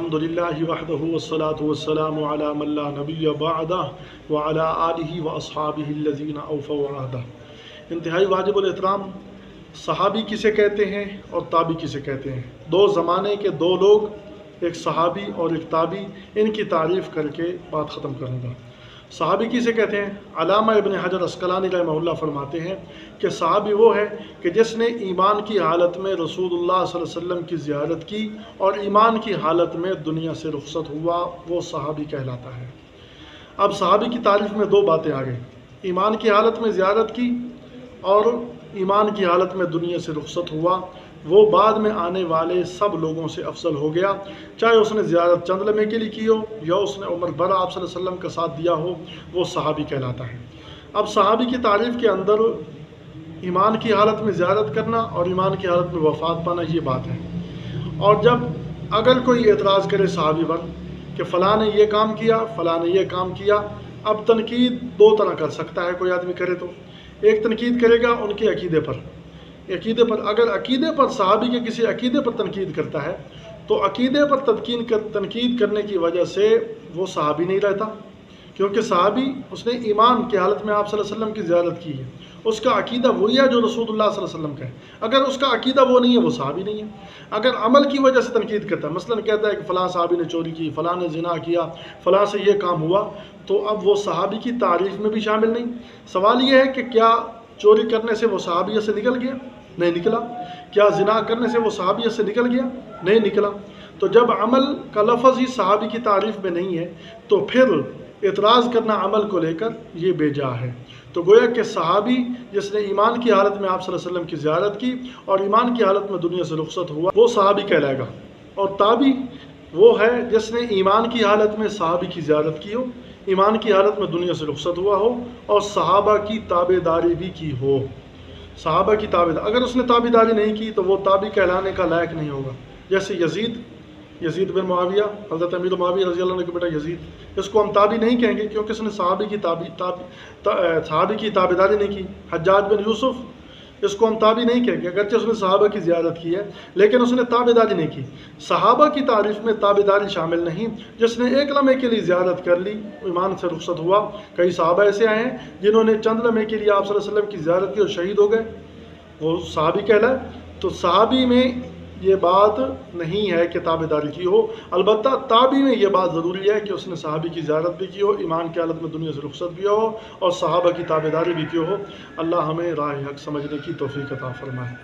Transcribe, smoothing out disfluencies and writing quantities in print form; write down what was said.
الحمدللہ وحدہ والصلاة والسلام علی من لا نبی بعدہ وعلی آلہ واصحابہ الذین اوفوا عہدہ۔ انتہائی واجب الاحترام صحابی کسے کہتے ہیں اور تابعی کسے کہتے ہیں؟ دو زمانے کے دو لوگ، ایک صحابی اور ایک تابعی، ان کی تعریف کر کے بات ختم کروں گا۔ صحابی کسے کہتے ہیں؟ علامہ ابن حجر عسقلانی رحمہ اللہ فرماتے ہیں کہ صحابی وہ ہے کہ جس نے ایمان کی حالت میں رسول اللہ صلی اللہ علیہ وسلم کی زیارت کی اور ایمان کی حالت میں دنیا سے رخصت ہوا، وہ صحابی کہلاتا ہے۔ اب صحابی کی تعریف میں دو باتیں آ گئی، ایمان کی حالت میں زیارت کی اور ایمان کی حالت میں دنیا سے رخصت ہوا، وہ بعد میں آنے والے سب لوگوں سے افضل ہو گیا، چاہے اس نے زیارت چند لمحے کے لیے کی ہو یا اس نے عمر بھر آپ صلی اللہ علیہ وسلم کا ساتھ دیا ہو، وہ صحابی کہلاتا ہے۔ اب صحابی کی تعریف کے اندر ایمان کی حالت میں زیارت کرنا اور ایمان کی حالت میں وفات پانا یہ بات ہے۔ اور جب اگر کوئی اعتراض کرے صحابی پر کہ فلاں نے یہ کام کیا، فلاں نے یہ کام کیا، اب تنقید دو طرح کر سکتا ہے کوئی آدمی کرے تو، ایک تنقید کرے گا ان کے عقیدے پر، اگر عقیدے پر صحابی کے کسی عقیدے پر تنقید کرتا ہے تو عقیدے پر تنقید کرنے کی وجہ سے وہ صحابی نہیں رہتا، کیونکہ صحابی اس نے ایمان کی حالت میں آپ صلی اللہ علیہ وسلم کی زیارت کی ہے، اس کا عقیدہ وہی ہے جو رسول اللہ صلی اللہ علیہ وسلم کا ہے۔ اگر اس کا عقیدہ وہ نہیں ہے وہ صحابی نہیں ہے۔ اگر عمل کی وجہ سے تنقید کرتا ہے، مثلا کہتا ہے کہ فلاں صحابی نے چوری کی، فلاں نے زنا کیا، فلاں سے یہ کام ہوا، تو اب وہ صحابی کی تعریف میں بھی شامل نہیں۔ سوال یہ ہے کہ کیا چوری کرنے سے وہ صحابیت سے نکل گیا؟ نہیں نکلا۔ کیا زنا کرنے سے وہ صحابیت سے نکل گیا؟ نہیں نکلا۔ تو جب عمل کا لفظ ہی صحابی کی تعریف میں نہیں ہے تو پھر اعتراض کرنا عمل کو لے کر یہ بے جا ہے۔ تو گویا کہ صحابی جس نے ایمان کی حالت میں آپ صلی اللہ علیہ وسلم کی زیارت کی اور ایمان کی حالت میں دنیا سے رخصت ہوا، وہ صحابی کہلائے گا۔ اور تابعی وہ ہے جس نے ایمان کی حالت میں صحابی کی زیارت کی ہو، ایمان کی حالت میں دنیا سے رخصت ہوا ہو اور صحابہ کی تابع داری بھی کی ہو۔ صحابہ کی تابع داری، اگر اس نے تابع داری نہیں کی تو وہ تابع کہلانے کا لائق نہیں ہوگا۔ جیسے یزید بن معاویہ، حضرت امیر معاویہ رضی اللہ عنہ کے بیٹا یزید، اس کو ہم تابع نہیں کہیں گے کیونکہ اس نے صحابی کی تابع داری نہیں کی۔ حجاج بن یوسف، اس کو ہم تابع نہیں کہیں گے اگرچہ اس نے صحابہ کی زیارت کی ہے لیکن اس نے تابع داری نہیں کی۔ صحابہ کی تعریف میں تابع داری شامل نہیں، جس نے ایک لمحے کے لیے زیارت کر لی، ایمان سے رخصت ہوا۔ کئی صحابہ ایسے آئے ہیں جنہوں نے چند لمحے کے لیے آپ صلی اللہ علیہ وسلم کی زیارت کی اور شہید ہو گئے، وہ صحابی کہلائے۔ تو صحابی میں یہ بات نہیں ہے کہ تابع داری کی ہو، البتہ تابعی میں یہ بات ضروری ہے کہ اس نے صحابی کی زیارت بھی کی ہو، ایمان کی حالت میں دنیا سے رخصت بھی ہو اور صحابہ کی تابع داری بھی کی ہو۔ اللہ ہمیں راہ حق سمجھنے کی توفیق عطا فرمائے۔